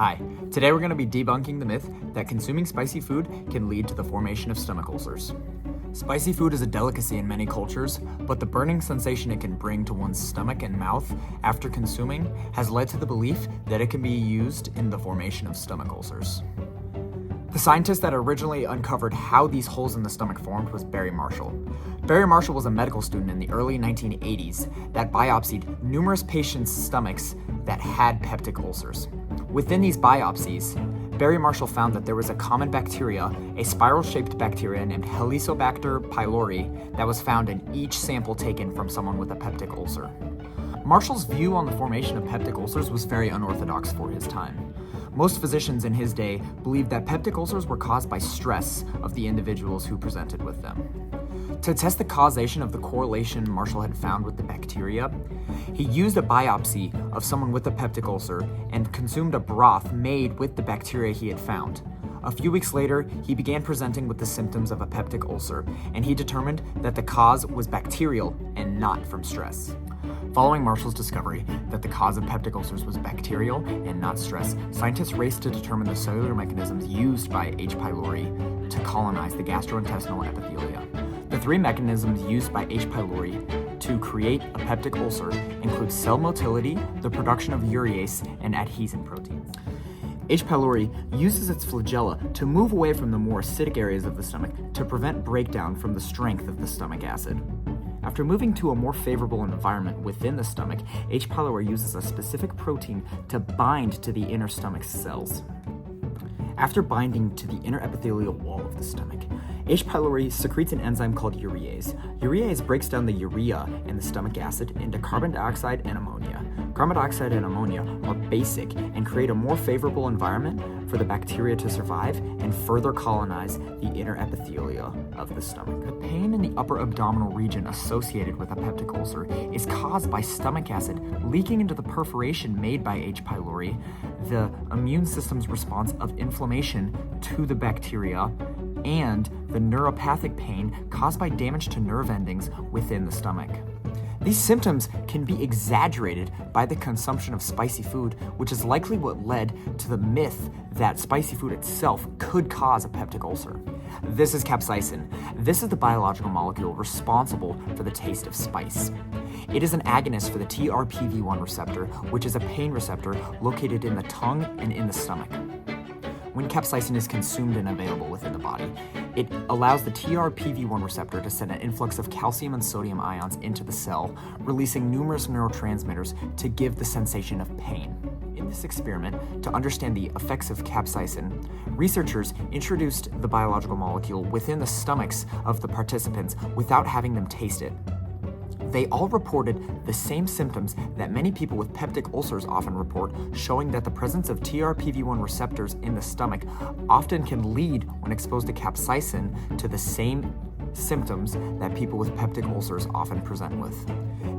Hi, today we're going to be debunking the myth that consuming spicy food can lead to the formation of stomach ulcers. Spicy food is a delicacy in many cultures, but the burning sensation it can bring to one's stomach and mouth after consuming has led to the belief that it can be used in the formation of stomach ulcers. The scientist that originally uncovered how these holes in the stomach formed was Barry Marshall. Barry Marshall was a medical student in the early 1980s that biopsied numerous patients' stomachs that had peptic ulcers. Within these biopsies, Barry Marshall found that there was a common bacteria, a spiral-shaped bacteria named Helicobacter pylori, that was found in each sample taken from someone with a peptic ulcer. Marshall's view on the formation of peptic ulcers was very unorthodox for his time. Most physicians in his day believed that peptic ulcers were caused by stress of the individuals who presented with them. To test the causation of the correlation Marshall had found with the bacteria, he used a biopsy of someone with a peptic ulcer and consumed a broth made with the bacteria he had found. A few weeks later, he began presenting with the symptoms of a peptic ulcer, and he determined that the cause was bacterial and not from stress. Following Marshall's discovery that the cause of peptic ulcers was bacterial and not stress, scientists raced to determine the cellular mechanisms used by H. pylori to colonize the gastrointestinal epithelia. The three mechanisms used by H. pylori to create a peptic ulcer include cell motility, the production of urease, and adhesin proteins. H. pylori uses its flagella to move away from the more acidic areas of the stomach to prevent breakdown from the strength of the stomach acid. After moving to a more favorable environment within the stomach, H. pylori uses a specific protein to bind to the inner stomach cells. After binding to the inner epithelial wall of the stomach, H. pylori secretes an enzyme called urease. Urease breaks down the urea and the stomach acid into carbon dioxide and ammonia. Carbon dioxide and ammonia are basic and create a more favorable environment for the bacteria to survive and further colonize the inner epithelia of the stomach. The pain in the upper abdominal region associated with a peptic ulcer is caused by stomach acid leaking into the perforation made by H. pylori, the immune system's response of inflammation to the bacteria, and the neuropathic pain caused by damage to nerve endings within the stomach. These symptoms can be exaggerated by the consumption of spicy food, which is likely what led to the myth that spicy food itself could cause a peptic ulcer. This is capsaicin. This is the biological molecule responsible for the taste of spice. It is an agonist for the TRPV1 receptor, which is a pain receptor located in the tongue and in the stomach. When capsaicin is consumed and available within the body, it allows the TRPV1 receptor to send an influx of calcium and sodium ions into the cell, releasing numerous neurotransmitters to give the sensation of pain. In this experiment, to understand the effects of capsaicin, researchers introduced the biological molecule within the stomachs of the participants without having them taste it. They all reported the same symptoms that many people with peptic ulcers often report, showing that the presence of TRPV1 receptors in the stomach often can lead, when exposed to capsaicin, to the same symptoms that people with peptic ulcers often present with.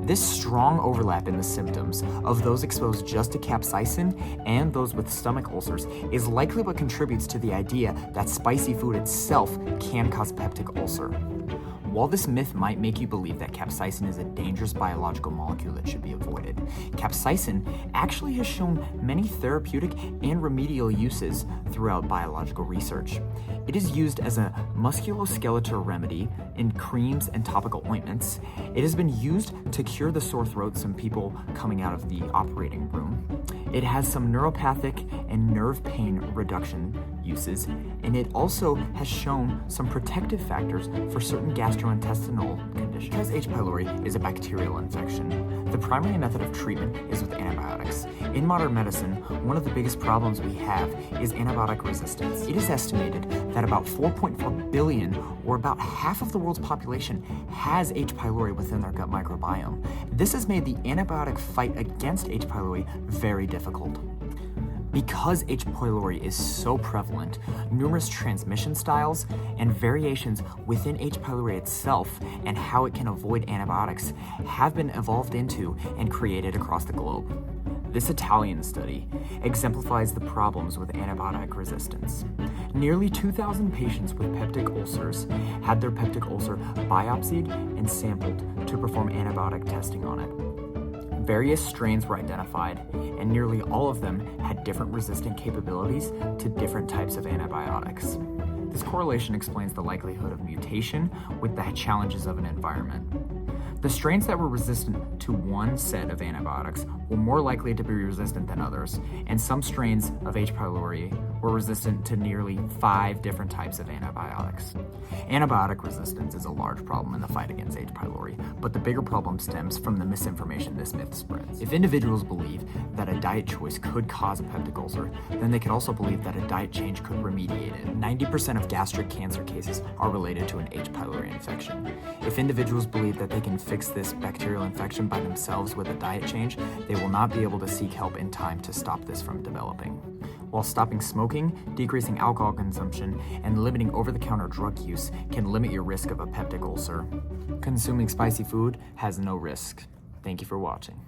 This strong overlap in the symptoms of those exposed just to capsaicin and those with stomach ulcers is likely what contributes to the idea that spicy food itself can cause peptic ulcer. While this myth might make you believe that capsaicin is a dangerous biological molecule that should be avoided, capsaicin actually has shown many therapeutic and remedial uses throughout biological research. It is used as a musculoskeletal remedy in creams and topical ointments. It has been used to cure the sore throats in people coming out of the operating room. It has some neuropathic and nerve pain reduction uses, and it also has shown some protective factors for certain gastrointestinal conditions. Because H. pylori is a bacterial infection, the primary method of treatment is with antibiotics. In modern medicine, one of the biggest problems we have is antibiotic resistance. It is estimated that about 4.4 billion, or about half of the world's population, has H. pylori within their gut microbiome. This has made the antibiotic fight against H. pylori very difficult. Because H. pylori is so prevalent, numerous transmission styles and variations within H. pylori itself and how it can avoid antibiotics have been evolved into and created across the globe. This Italian study exemplifies the problems with antibiotic resistance. Nearly 2,000 patients with peptic ulcers had their peptic ulcer biopsied and sampled to perform antibiotic testing on it. Various strains were identified, and nearly all of them had different resistant capabilities to different types of antibiotics. This correlation explains the likelihood of mutation with the challenges of an environment. The strains that were resistant to one set of antibiotics were more likely to be resistant than others, and some strains of H. pylori were resistant to nearly 5 different types of antibiotics. Antibiotic resistance is a large problem in the fight against H. pylori, but the bigger problem stems from the misinformation this myth spreads. If individuals believe that a diet choice could cause a peptic ulcer, then they could also believe that a diet change could remediate it. 90% of gastric cancer cases are related to an H. pylori infection. If individuals believe that they can fix this bacterial infection by themselves with a diet change, they will not be able to seek help in time to stop this from developing. While stopping smoking, decreasing alcohol consumption, and limiting over-the-counter drug use can limit your risk of a peptic ulcer, consuming spicy food has no risk. Thank you for watching.